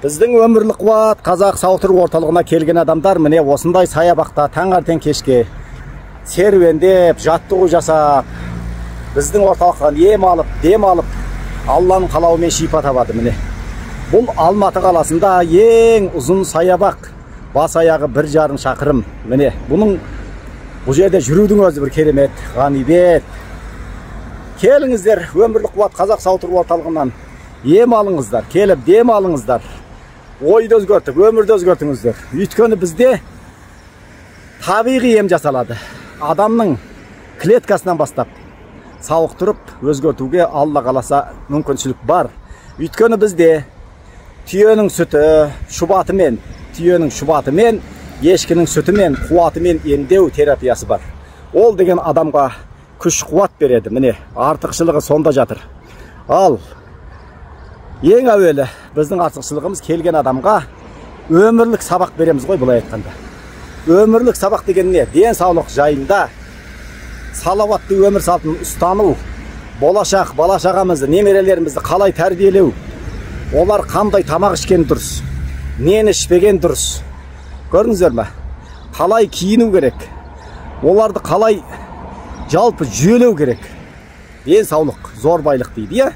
Біздің өмірлік қуат қазақ сауықтыру орталығына келген адамдар міне осындай саябақта таңертең кешке серуендеп, жаттығу жасап, біздің орталықтан ем алып, дем алып, Алланың қалауымен шипа табады міне. Бұл Алматы қаласында ең ұзын саябақ, бас аяғы 1,5 шақырым. Міне, бұл жерде жүрудің өзі бір керемет, ғанибет. Келіңіздер, өмірлік қуат қазақ сауықтыру орталығынан ем алыңыздар, келіп дем алыңыздар. Ойды өзгертіп, өмірді өзгертіңіздер. Өйткені бізде табиғи ем жасалады. Адамның клеткасынан бастап сауықтырып өзгертуге Алла қаласа мүмкіншілік бар. Өйткені бізде түйенің сүті шұбатымен, ешкінің сүтімен, қуатымен емдеу терапиясы бар. Ол деген адамға күш қуат береді. Міне, артықшылығы сонда жатыр. Ал ең әуелі біздің артықшылығымыз келген адамға өмірлік сабақ береміз ғой, былай айтқанда. Өмірлік сабақ деген не? Денсаулық жайында салауатты өмір салтын ұстану, болашақ бала-шағамызды, немерелерімізді қалай тәрбиелеу, олар қандай тамақ ішкен дұрыс, нені ішпеген дұрыс. Көрдіңіздер ме? Қалай киіну керек, оларды қалай жалпы жүйелеу керек. Денсаулық зор байлық дейді,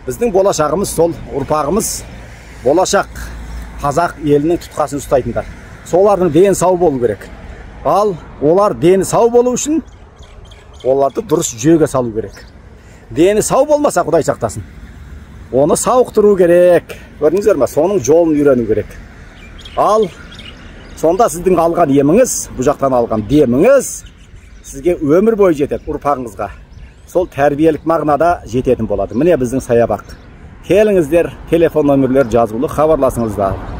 біздің болашағымыз сол, ұрпағымыз болашақ қазақ елінің тұтқасын ұстайтындар. Солардың дені сау болу керек. Ал олар дені сау болу үшін оларды дұрыс жүйеге салу керек. Дені сау болмаса, Құдай сақтасын, оны сауықтыру керек. Көрдіңіздер ме? Соның жолын үйрену керек. Ал сонда сіздің алған еміңіз, бұл жақтан алған деміңіз сізге өмір бойы жетеді, ұрпағыңызға. Сол тәрбиелік мағынада жететін болады. Міне біздің саябақ. Келіңіздер, телефон нөмірлер жазулы, хабарласыңыздар.